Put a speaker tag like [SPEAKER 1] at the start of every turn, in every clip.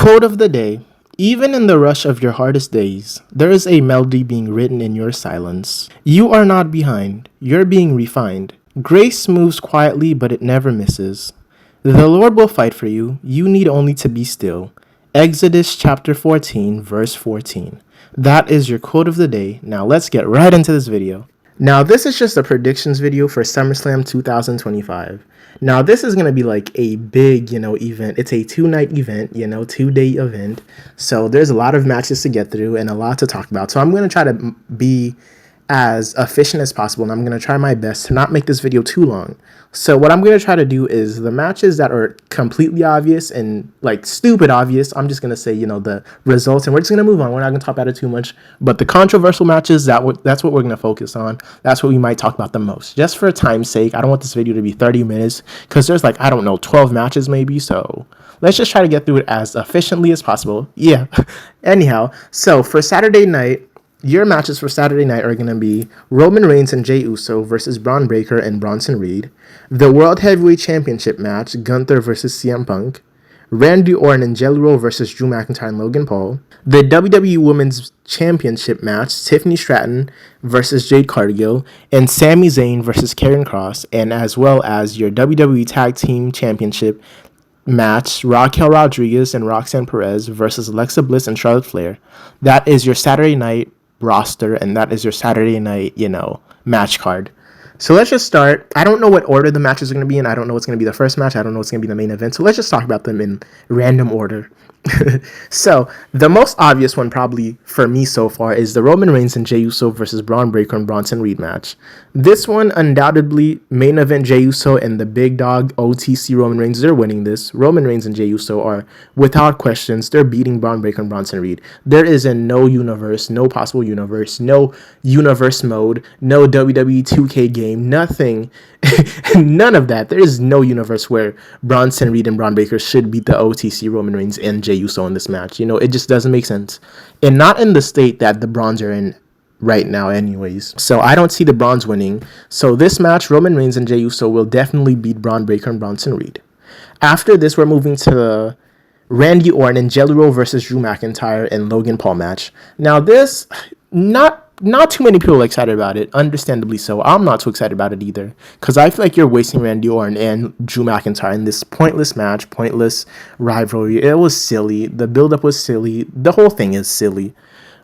[SPEAKER 1] Quote of the day. Even in the rush of your hardest days, there is a melody being written in your silence. You are not behind, you're being refined. Grace moves quietly, but it never misses. The Lord will fight for you, you need only to be still. Exodus chapter 14, verse 14. That is your quote of the day. Now let's get right into this video. Now this is just a predictions video for Summerslam 2025. Now this is going to be like a big, event. It's a 2-night event, 2-day event. So there's a lot of matches to get through and a lot to talk about. So I'm going to try to be as efficient as possible, and I'm going to try my best to not make this video too long. So what I'm going to try to do is the matches that are completely obvious and like stupid obvious, I'm just going to say, the results, and we're just going to move on. We're not going to talk about it too much, but the controversial matches, that's what we're going to focus on. That's what we might talk about the most, just for time's sake. I don't want this video to be 30 minutes because there's 12 matches maybe. So let's just try to get through it as efficiently as possible. Yeah. Anyhow, so for Saturday night, your matches for Saturday night are going to be Roman Reigns and Jey Uso versus Braun Breaker and Bronson Reed. The World Heavyweight Championship match, Gunther versus CM Punk. Randy Orton and Jelly Roll versus Drew McIntyre and Logan Paul. The WWE Women's Championship match, Tiffany Stratton versus Jade Cargill. And Sami Zayn versus Karrion Kross. And as well as your WWE Tag Team Championship match, Raquel Rodriguez and Roxanne Perez versus Alexa Bliss and Charlotte Flair. That is your Saturday night roster, and that is your Saturday night, match card. So let's just start. I don't know what order the matches are going to be in. I don't know what's going to be the first match. I don't know what's going to be the main event. So let's just talk about them in random order. So the most obvious one probably for me so far is the Roman Reigns and Jey Uso versus Braun Breaker and Bronson Reed match. This one undoubtedly main event Jey Uso and the big dog OTC Roman Reigns. They're winning this. Roman Reigns and Jey Uso are without questions. They're beating Braun Breaker and Bronson Reed. There is in no universe, no possible universe, no universe mode, no WWE 2K game, nothing. None of that. There is no universe where Bronson Reed and Braun Breaker should beat the OTC Roman Reigns and Jey Uso in this match. It just doesn't make sense. And not in the state that the Browns are in right now anyways. So I don't see the Browns winning. So this match, Roman Reigns and Jey Uso will definitely beat Braun Breaker and Bronson Reed. After this, we're moving to the Randy Orton and Jelly Roll versus Drew McIntyre and Logan Paul match. Now this, not too many people are excited about it, understandably so. I'm not too excited about it either, because I feel like you're wasting Randy Orton and Drew McIntyre in this pointless match, pointless rivalry. It was silly. The build-up was silly. The whole thing is silly.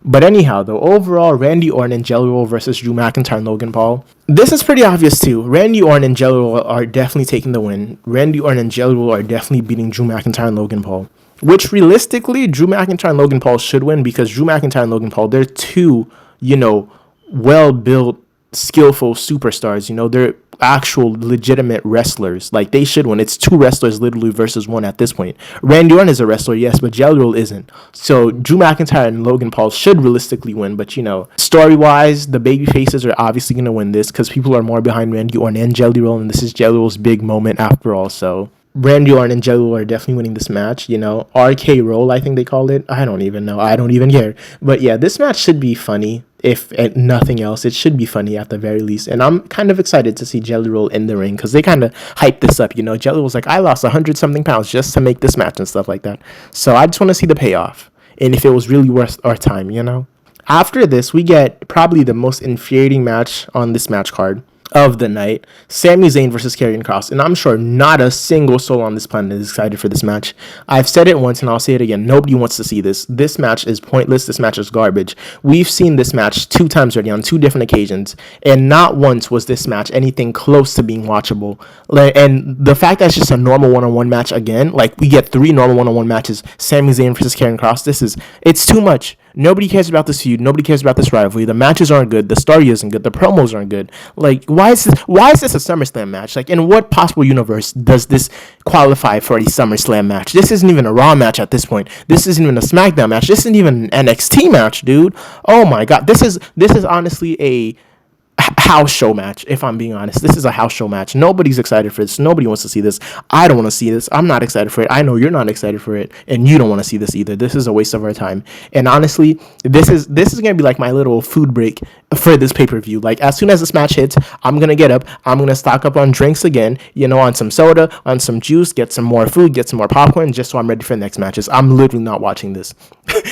[SPEAKER 1] But anyhow, though, overall, Randy Orton and Jelly Roll versus Drew McIntyre and Logan Paul. This is pretty obvious too. Randy Orton and Jelly Roll are definitely taking the win. Randy Orton and Jelly Roll are definitely beating Drew McIntyre and Logan Paul. Which realistically, Drew McIntyre and Logan Paul should win, because Drew McIntyre and Logan Paul, they're two well-built, skillful superstars. They're actual legitimate wrestlers. Like, they should win. It's two wrestlers literally versus one at this point. Randy Orton is a wrestler, yes, but Jelly Roll isn't. So Drew McIntyre and Logan Paul should realistically win, but story-wise, the baby faces are obviously going to win this because people are more behind Randy Orton and Jelly Roll, and this is Jelly Roll's big moment after all. So Randy Orton and Jelly Roll are definitely winning this match. RK Roll, I think they called it. I don't even know. I don't even care. But yeah, this match should be funny. If nothing else, it should be funny at the very least. And I'm kind of excited to see Jelly Roll in the ring because they kind of hyped this up. Jelly Roll's like, I lost 100-something pounds just to make this match and stuff like that. So I just want to see the payoff and if it was really worth our time, After this, we get probably the most infuriating match on this match card of the night, Sami Zayn versus Karrion Kross. And I'm sure not a single soul on this planet is excited for this match. I've said it once and I'll say it again. Nobody wants to see this. This match is pointless. This match is garbage. We've seen this match 2 times already on 2 different occasions, and not once was this match anything close to being watchable. And the fact that it's just a normal one-on-one match again, we get 3 normal one-on-one matches, Sami Zayn versus Karrion Kross, it's too much. Nobody cares about this feud. Nobody cares about this rivalry. The matches aren't good. The story isn't good. The promos aren't good. Why is this a SummerSlam match? In what possible universe does this qualify for a SummerSlam match? This isn't even a Raw match at this point. This isn't even a SmackDown match. This isn't even an NXT match, dude. Oh my God. This is honestly house show match, if I'm being honest. This is a house show match. Nobody's excited for this. Nobody wants to see this. I don't want to see this. I'm not excited for it. I know you're not excited for it, and you don't want to see this either. This is a waste of our time. And honestly, this is gonna be like my little food break for this pay-per-view. Like, as soon as this match hits, I'm gonna get up, I'm gonna stock up on drinks again, on some soda, on some juice, get some more food, get some more popcorn, just so I'm ready for the next matches. I'm literally not watching this.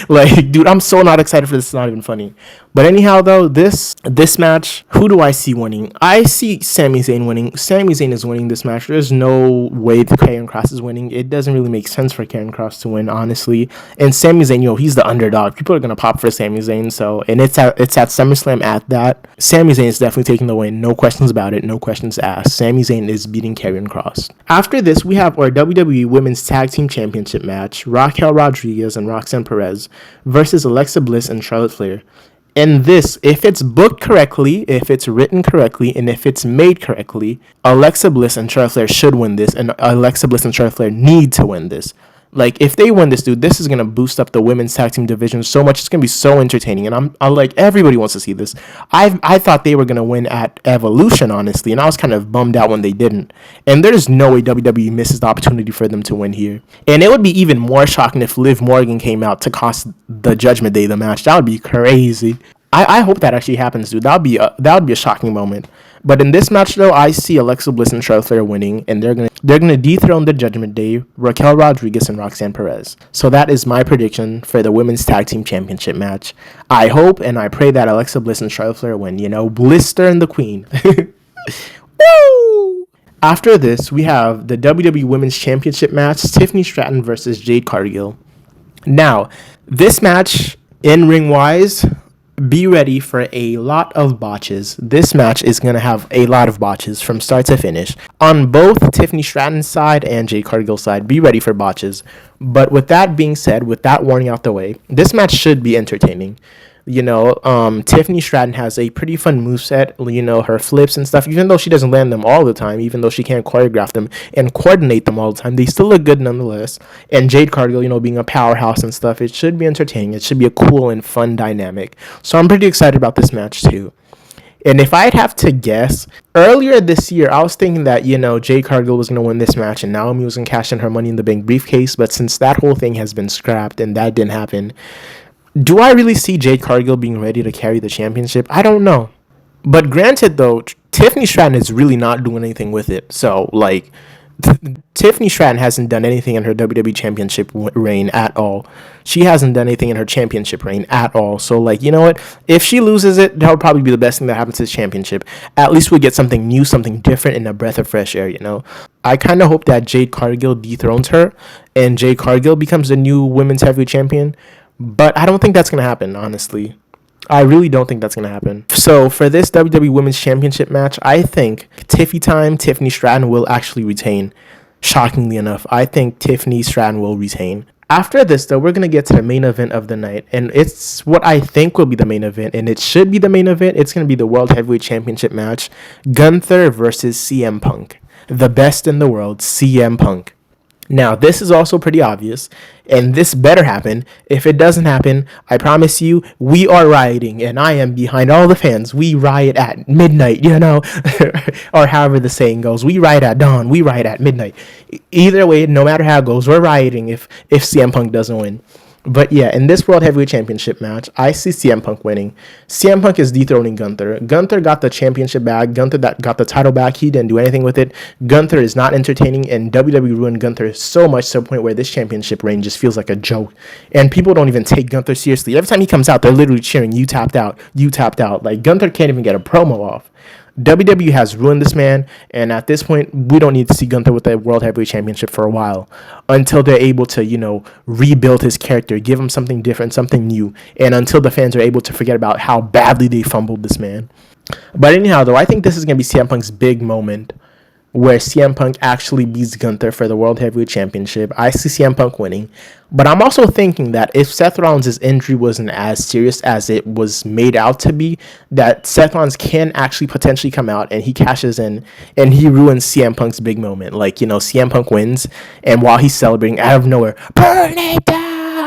[SPEAKER 1] Like, dude, I'm so not excited for this. It's not even funny. But anyhow, though, this match, who do I see winning? I see Sami Zayn winning. Sami Zayn is winning this match. There's no way the Karrion Kross is winning. It doesn't really make sense for Karrion Kross to win, honestly. And Sami Zayn, he's the underdog. People are gonna pop for Sami Zayn. So, and it's at Summerslam at that. Sami Zayn is definitely taking the win. No questions about it. No questions asked. Sami Zayn is beating Karrion Kross. After this, we have our WWE Women's Tag Team Championship match: Raquel Rodriguez and Roxanne Perez versus Alexa Bliss and Charlotte Flair. And this, if it's booked correctly, if it's written correctly, and if it's made correctly, Alexa Bliss and Charlotte Flair should win this, and Alexa Bliss and Charlotte Flair need to win this. Like, if they win this, dude, this is going to boost up the women's tag team division so much. It's going to be so entertaining. And I'm like, everybody wants to see this. I thought they were going to win at Evolution, honestly. And I was kind of bummed out when they didn't. And there's no way WWE misses the opportunity for them to win here. And it would be even more shocking if Liv Morgan came out to cost the Judgment Day the match. That would be crazy. I hope that actually happens, dude. That would be a shocking moment. But in this match, though, I see Alexa Bliss and Charlotte Flair winning, and they're gonna dethrone the Judgment Day, Raquel Rodriguez and Roxanne Perez. So that is my prediction for the Women's Tag Team Championship match. I hope and I pray that Alexa Bliss and Charlotte Flair win. Blister and the Queen. Woo! After this, we have the WWE Women's Championship match: Tiffany Stratton versus Jade Cargill. Now, this match, in ring wise, be ready for a lot of botches. This match is going to have a lot of botches from start to finish. On both Tiffany Stratton's side and Jade Cargill's side, be ready for botches. But with that being said, with that warning out the way, this match should be entertaining. Tiffany Stratton has a pretty fun moveset, her flips and stuff, even though she doesn't land them all the time, even though she can't choreograph them and coordinate them all the time, they still look good nonetheless. And Jade Cargill, being a powerhouse and stuff, it should be entertaining. It should be a cool and fun dynamic. So I'm pretty excited about this match too. And if I'd have to guess, earlier this year, I was thinking that, Jade Cargill was going to win this match and Naomi was going to cash in her Money in the Bank briefcase. But since that whole thing has been scrapped and that didn't happen, do I really see Jade Cargill being ready to carry the championship? I don't know. But granted, though, Tiffany Stratton is really not doing anything with it. So, Tiffany Stratton hasn't done anything in her WWE Championship reign at all. She hasn't done anything in her championship reign at all. So, you know what? If she loses it, that would probably be the best thing that happens to this championship. At least we get something new, something different, and a breath of fresh air, I kind of hope that Jade Cargill dethrones her and Jade Cargill becomes the new women's heavyweight champion. But I don't think that's going to happen, honestly. I really don't think that's going to happen. So for this WWE Women's Championship match, I think Tiffany Stratton will actually retain. Shockingly enough, I think Tiffany Stratton will retain. After this, though, we're going to get to the main event of the night. And it's what I think will be the main event. And it should be the main event. It's going to be the World Heavyweight Championship match. Gunther versus CM Punk. The best in the world, CM Punk. Now, this is also pretty obvious, and this better happen. If it doesn't happen, I promise you, we are rioting, and I am behind all the fans. We riot at midnight, or however the saying goes. We riot at dawn, we riot at midnight. Either way, no matter how it goes, we're rioting if CM Punk doesn't win. But yeah, in this World Heavyweight Championship match, I see CM Punk winning. CM Punk is dethroning Gunther. Gunther got the championship back. Gunther that got the title back. He didn't do anything with it. Gunther is not entertaining, and WWE ruined Gunther so much to the point where this championship reign just feels like a joke. And people don't even take Gunther seriously. Every time he comes out, they're literally cheering, "You tapped out. You tapped out." Like, Gunther can't even get a promo off. WWE has ruined this man, and at this point, we don't need to see Gunther with the World Heavyweight Championship for a while until they're able to, rebuild his character, give him something different, something new, and until the fans are able to forget about how badly they fumbled this man. But anyhow, though, I think this is going to be CM Punk's big moment where CM Punk actually beats Gunther for the World Heavyweight Championship. I see CM Punk winning. But I'm also thinking that if Seth Rollins' injury wasn't as serious as it was made out to be, that Seth Rollins can actually potentially come out and he cashes in and he ruins CM Punk's big moment. CM Punk wins, and while he's celebrating, out of nowhere, "Burn it down!"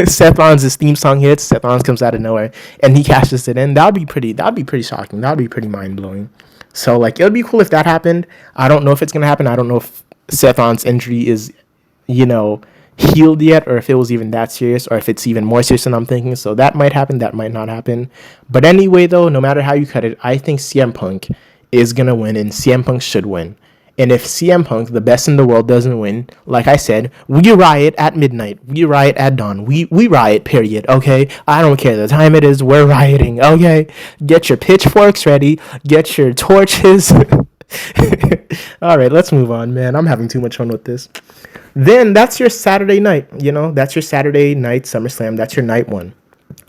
[SPEAKER 1] Seth Rollins' theme song hits. Seth Rollins comes out of nowhere and he cashes it in. That'd be pretty shocking. That'd be pretty mind blowing. So like, it would be cool if that happened. I don't know if it's gonna happen. I don't know if Seth Rollins' injury is, you know, healed yet, or if it was even that serious, or if it's even more serious than I'm thinking. So that might happen. That might not happen. But anyway, though, no matter how you cut it, I think CM Punk is gonna win, and CM Punk should win. And if CM Punk, the best in the world, doesn't win, like I said, we riot at midnight. We riot at dawn. We riot, period, okay? I don't care the time it is. We're rioting, okay? Get your pitchforks ready. Get your torches. All right, let's move on, man. I'm having too much fun with this. Then that's your Saturday night, That's your Saturday night SummerSlam. That's your night one.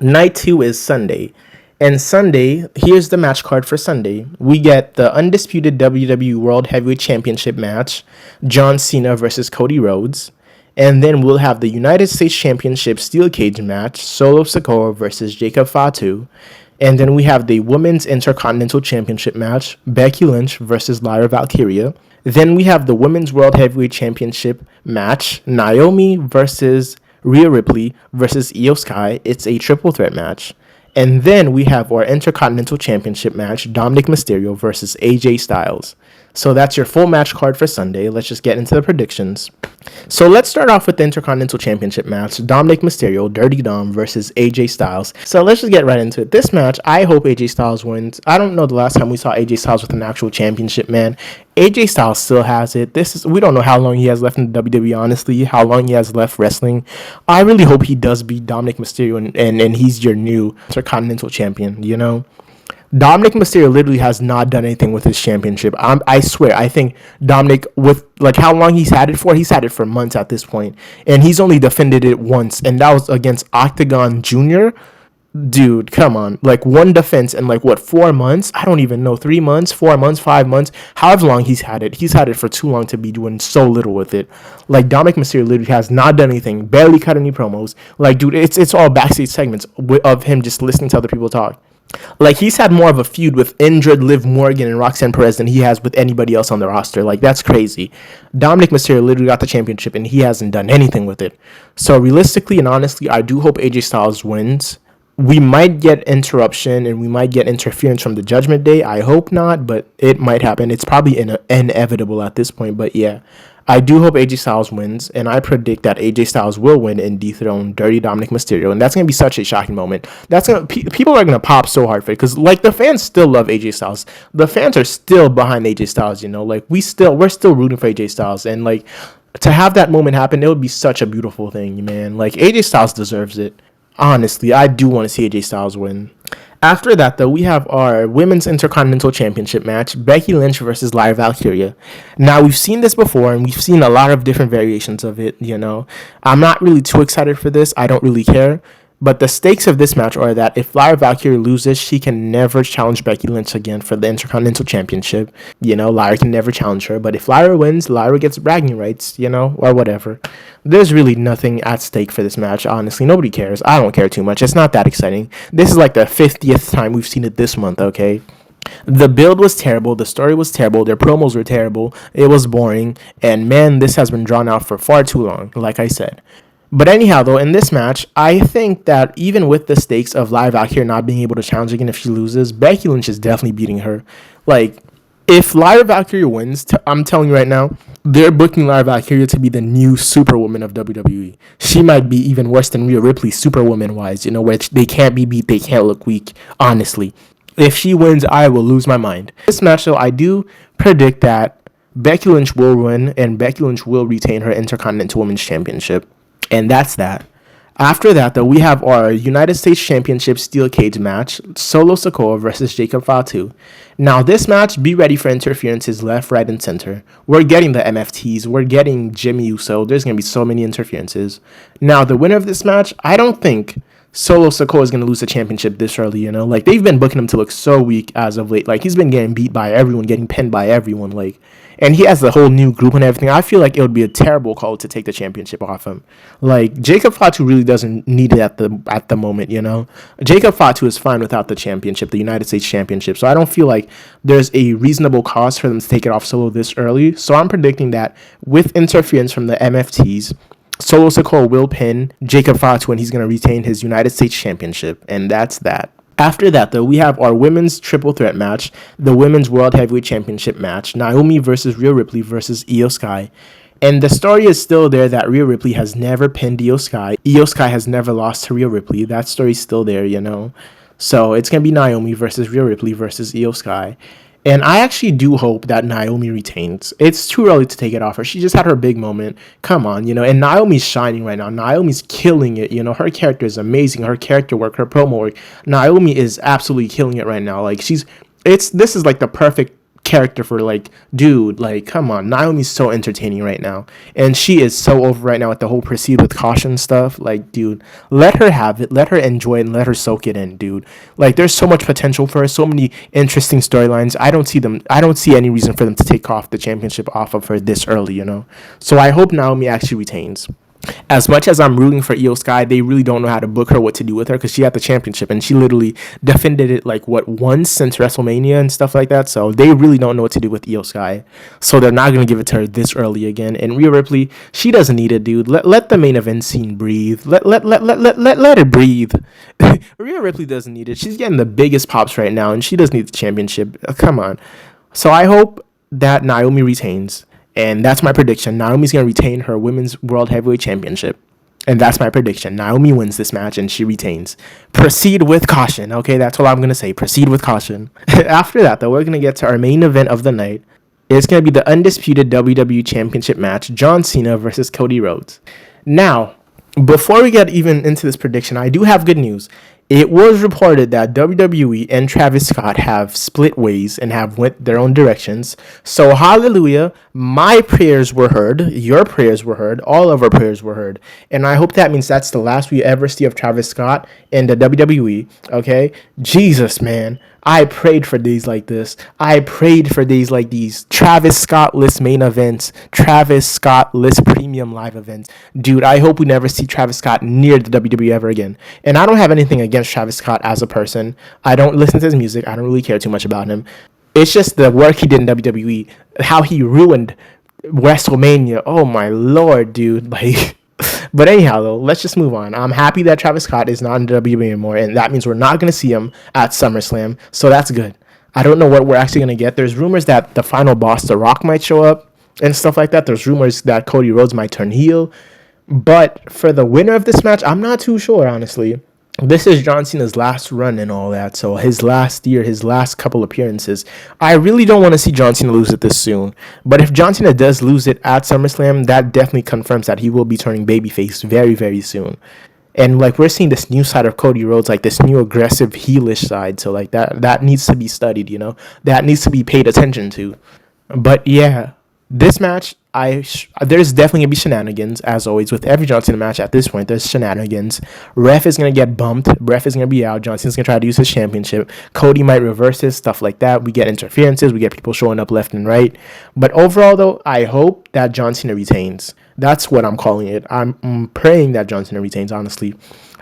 [SPEAKER 1] Night two is Sunday. And Sunday, here's the match card for Sunday. We get the undisputed WWE World Heavyweight Championship match, John Cena versus Cody Rhodes. And then we'll have the United States Championship Steel Cage match, Solo Sikoa versus Jacob Fatu. And then we have the Women's Intercontinental Championship match, Becky Lynch versus Lyra Valkyria. Then we have the Women's World Heavyweight Championship match, Naomi versus Rhea Ripley versus Io Sky. It's a triple threat match. And then we have our Intercontinental Championship match, Dominic Mysterio versus AJ Styles. So that's your full match card for Sunday. Let's just get into the predictions. So let's start off with the Intercontinental Championship match, Dominic Mysterio, Dirty Dom versus AJ Styles. So let's just get right into it. This match, I hope AJ Styles wins. I don't know the last time we saw AJ Styles with an actual championship, man. AJ Styles still has it. We don't know how long he has left in the WWE, honestly, how long he has left wrestling. I really hope he does beat Dominic Mysterio and he's your new Intercontinental Champion, Dominic Mysterio literally has not done anything with his championship. I swear, I think Dominic, with like how long he's had it for months at this point, and he's only defended it once, and that was against Octagon Jr. Dude, come on. Like, one defense in 4 months? I don't even know. 3 months, 4 months, 5 months, however long he's had it. He's had it for too long to be doing so little with it. Like, Dominic Mysterio literally has not done anything, barely cut any promos. Like, dude, it's all backstage segments of him just listening to other people talk. Like, he's had more of a feud with injured Liv Morgan and Roxanne Perez than he has with anybody else on the roster. Like, that's crazy. Dominic Mysterio literally got the championship, and he hasn't done anything with it. So, realistically and honestly, I do hope AJ Styles wins. We might get interruption, and we might get interference from the Judgment Day. I hope not, but it might happen. It's probably inevitable at this point, but yeah. I do hope AJ Styles wins, and I predict that AJ Styles will win and dethrone Dirty Dominic Mysterio, and that's going to be such a shocking moment. People are going to pop so hard for it, because, the fans still love AJ Styles. The fans are still behind AJ Styles, we're still rooting for AJ Styles, and, to have that moment happen, it would be such a beautiful thing, man. AJ Styles deserves it. Honestly, I do want to see AJ Styles win. After that, though, we have our Women's Intercontinental Championship match, Becky Lynch versus Lyra Valkyria. Now, we've seen this before, and we've seen a lot of different variations of it, I'm not really too excited for this. I don't really care. But the stakes of this match are that if Lyra Valkyria loses, she can never challenge Becky Lynch again for the Intercontinental Championship. Lyra can never challenge her. But if Lyra wins, Lyra gets bragging rights, or whatever. There's really nothing at stake for this match, honestly. Nobody cares. I don't care too much. It's not that exciting. This is the 50th time we've seen it this month, okay? The build was terrible. The story was terrible. Their promos were terrible. It was boring. And man, this has been drawn out for far too long, like I said. But anyhow, though, in this match, I think that even with the stakes of Lyra Valkyria not being able to challenge again if she loses, Becky Lynch is definitely beating her. If Lyra Valkyria wins, I'm telling you right now, they're booking Lyra Valkyria to be the new Superwoman of WWE. She might be even worse than Rhea Ripley, Superwoman-wise, where they can't be beat, they can't look weak, honestly. If she wins, I will lose my mind. This match, though, I do predict that Becky Lynch will win, and Becky Lynch will retain her Intercontinental Women's Championship. And that's that. After that, though, we have our United States Championship Steel Cage match, Solo Sikoa versus Jacob Fatu. Now, this match, be ready for interferences left, right, and center. We're getting the MFTs. We're getting Jimmy Uso. There's going to be so many interferences. Now, the winner of this match, I don't think Solo Sikoa is going to lose the championship this early, They've been booking him to look so weak as of late. He's been getting beat by everyone, getting pinned by everyone, and he has the whole new group and everything. I feel like it would be a terrible call to take the championship off him. Jacob Fatu really doesn't need it at the moment, Jacob Fatu is fine without the championship, the United States Championship. So I don't feel like there's a reasonable cause for them to take it off Solo this early. So I'm predicting that with interference from the MFTs, Solo Sikoa will pin Jacob Fatu, and he's going to retain his United States Championship, and that's that. After that, though, we have our women's triple threat match, the women's World Heavyweight Championship match, Naomi versus Rhea Ripley versus Io Sky. And the story is still there that Rhea Ripley has never pinned Io Sky. Io Sky has never lost to Rhea Ripley. That story's still there, you know. So it's going to be Naomi versus Rhea Ripley versus Io Sky. And I actually do hope that Naomi retains. It's too early to take it off her. She just had her big moment. Come on, you know. And Naomi's shining right now. Naomi's killing it. You know, her character is amazing. Her character work, her promo work. Naomi is absolutely killing it right now. Like this is like the perfect character for like, dude, like, come on. Naomi's so entertaining right now, and she is so over right now with the whole proceed with caution stuff. Like, dude, let her have it, let her enjoy it, and let her soak it in, dude. Like, there's so much potential for her, so many interesting storylines. I don't see any reason for them to take off the championship off of her this early, you know. So I hope Naomi actually retains. As much as I'm rooting for Io Sky, they really don't know how to book her, what to do with her, because she had the championship and she literally defended it like once since WrestleMania and stuff like that. So they really don't know what to do with Io Sky. So they're not gonna give it to her this early again. And Rhea Ripley, she doesn't need it, dude. Let the main event scene breathe. Let it breathe. Rhea Ripley doesn't need it. She's getting the biggest pops right now, and she doesn't need the championship. Come on. So I hope that Naomi retains. And that's my prediction. Naomi's going to retain her Women's World Heavyweight Championship. And that's my prediction. Naomi wins this match and she retains. Proceed with caution. Okay, that's all I'm going to say. Proceed with caution. After that, though, we're going to get to our main event of the night. It's going to be the undisputed WWE Championship match, John Cena versus Cody Rhodes. Now, before we get even into this prediction, I do have good news. It was reported that WWE and Travis Scott have split ways and have went their own directions. So hallelujah, my prayers were heard, your prayers were heard, all of our prayers were heard. And I hope that means that's the last we ever see of Travis Scott in the WWE, okay? Jesus, man. I prayed for days like this. I prayed for days like these. Travis Scott-less main events. Travis Scott-less premium live events. Dude, I hope we never see Travis Scott near the WWE ever again. And I don't have anything against Travis Scott as a person. I don't listen to his music. I don't really care too much about him. It's just the work he did in WWE. How he ruined WrestleMania. Oh, my Lord, dude. Like... But anyhow, though, let's just move on. I'm happy that Travis Scott is not in WWE anymore, and that means we're not going to see him at SummerSlam, so that's good. I don't know what we're actually going to get. There's rumors that the final boss, The Rock, might show up and stuff like that. There's rumors that Cody Rhodes might turn heel. But for the winner of this match, I'm not too sure, honestly. This is John Cena's last run and all that, so his last year, his last couple appearances. I really don't want to see John Cena lose it this soon. But if John Cena does lose it at SummerSlam, that definitely confirms that he will be turning babyface very, very soon. And like we're seeing this new side of Cody Rhodes, like this new aggressive heelish side. So like that needs to be studied, you know. That needs to be paid attention to. But yeah, this match, there's definitely gonna be shenanigans, as always with every John Cena match. At this point, there's shenanigans. Ref is gonna get bumped. Ref is gonna be out. John Cena's gonna try to use his championship. Cody might reverse it, stuff like that. We get interferences. We get people showing up left and right. But overall, though, I hope that John Cena retains. That's what I'm calling it. I'm praying that John Cena retains, honestly.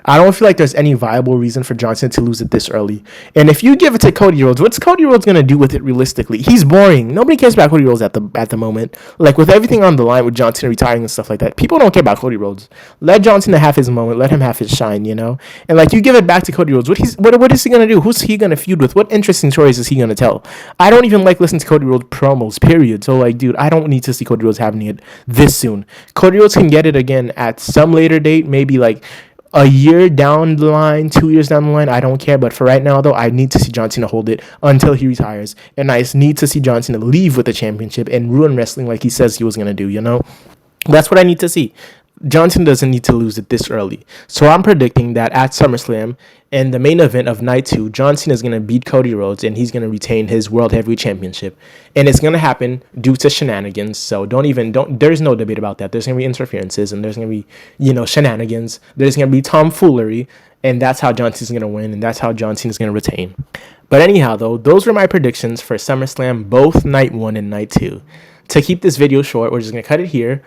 [SPEAKER 1] I don't feel like there's any viable reason for John Cena to lose it this early. And if you give it to Cody Rhodes, what's Cody Rhodes going to do with it realistically? He's boring. Nobody cares about Cody Rhodes at the moment. Like, with everything on the line with John Cena retiring and stuff like that, people don't care about Cody Rhodes. Let John Cena have his moment. Let him have his shine, you know? And, like, you give it back to Cody Rhodes. What is he going to do? Who's he going to feud with? What interesting stories is he going to tell? I don't even like listening to Cody Rhodes promos, period. So, like, dude, I don't need to see Cody Rhodes having it this soon. Cody Rhodes can get it again at some later date, maybe, like, a year down the line, 2 years down the line, I don't care. But for right now, though, I need to see John Cena hold it until he retires. And I need to see John Cena leave with the championship and ruin wrestling like he says he was going to do, you know? That's what I need to see. John Cena doesn't need to lose it this early. So I'm predicting that at SummerSlam, in the main event of Night 2, John Cena is going to beat Cody Rhodes and he's going to retain his World Heavyweight Championship. And it's going to happen due to shenanigans. So there's no debate about that. There's going to be interferences and there's going to be, shenanigans. There's going to be tomfoolery. And that's how John Cena's going to win. And that's how John Cena's going to retain. But anyhow, though, those were my predictions for SummerSlam, both Night 1 and Night 2. To keep this video short, we're just going to cut it here,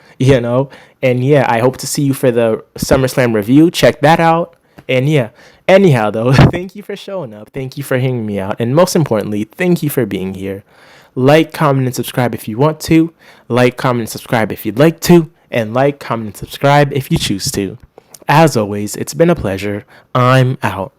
[SPEAKER 1] And yeah, I hope to see you for the SummerSlam review. Check that out. And yeah, anyhow, though, thank you for showing up. Thank you for hearing me out. And most importantly, thank you for being here. Like, comment, and subscribe if you want to. Like, comment, and subscribe if you'd like to. and like, comment, and subscribe if you choose to. As always, it's been a pleasure. I'm out.